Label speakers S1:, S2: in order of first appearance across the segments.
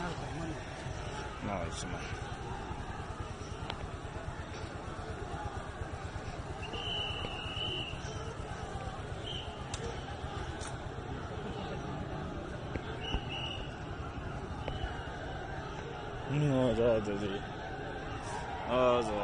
S1: آزادی آزادی آزادی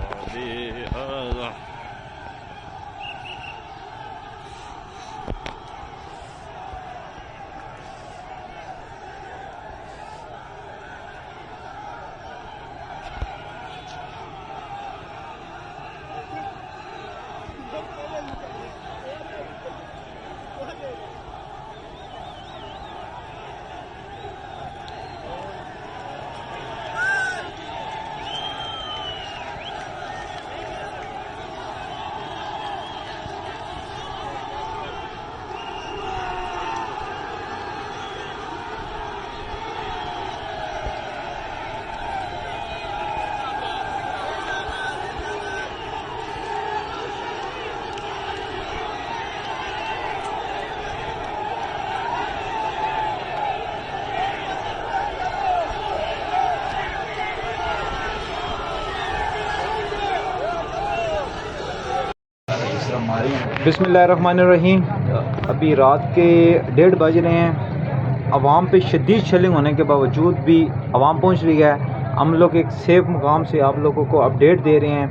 S2: بسم اللہ الرحمن الرحیم۔ ابھی رات کے 1:30 بج رہے ہیں۔ عوام پہ شدید شیلنگ ہونے کے باوجود بھی عوام پہنچ رہی ہے۔ ہم لوگ ایک سیف مقام سے آپ لوگوں کو اپڈیٹ دے رہے ہیں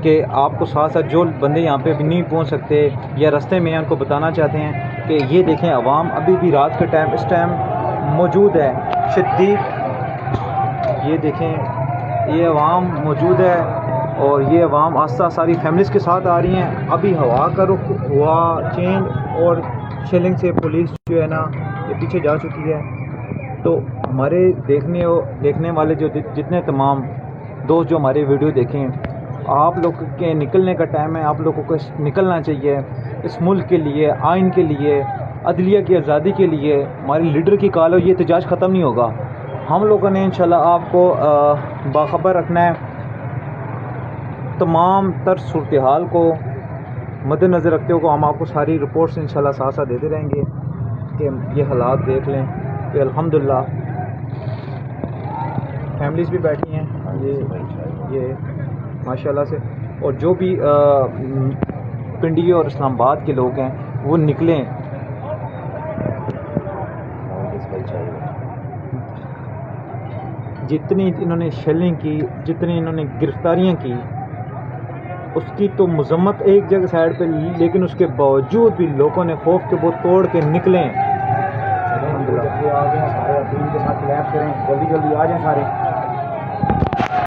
S2: کہ آپ کو ساتھ ساتھ جو بندے یہاں پہ ابھی نہیں پہنچ سکتے یا رستے میں ہیں ان کو بتانا چاہتے ہیں کہ یہ دیکھیں عوام ابھی بھی رات کے ٹائم اس ٹائم موجود ہے شدید۔ یہ دیکھیں یہ عوام موجود ہے اور یہ عوام آستہ ساری فیملیز کے ساتھ آ رہی ہیں۔ ابھی ہوا کا رخ ہوا چینج اور شیلنگ سے پولیس جو ہے نا یہ پیچھے جا چکی ہے۔ تو ہمارے دیکھنے والے جو جتنے تمام دوست جو ہماری ویڈیو دیکھیں، آپ لوگ کے نکلنے کا ٹائم ہے، آپ لوگوں کو نکلنا چاہیے اس ملک کے لیے، آئین کے لیے، عدلیہ کی آزادی کے لیے۔ ہمارے لیڈر کی کال ہو، یہ احتجاج ختم نہیں ہوگا۔ ہم لوگوں نے انشاءاللہ آپ کو باخبر رکھنا ہے۔ تمام تر صورتحال کو مد نظر رکھتے ہوئے ہم آپ کو ساری رپورٹس انشاءاللہ ساتھ ساتھ دیتے رہیں گے کہ یہ حالات دیکھ لیں کہ الحمدللہ فیملیز بھی بیٹھی ہیں یہ ماشاءاللہ سے، اور جو بھی پنڈی اور اسلام آباد کے لوگ ہیں وہ نکلیں۔ جتنی انہوں نے شیلنگ کی، جتنی انہوں نے گرفتاریاں کی، اس کی تو مذمت ایک جگہ سائڈ پہ، لیکن اس کے باوجود بھی لوگوں نے خوف کے وہ توڑ کے نکلیں۔ آ جائیں سارے، اپیل کے ساتھ کلیپ کریں، جلدی جلدی آ جائیں سارے۔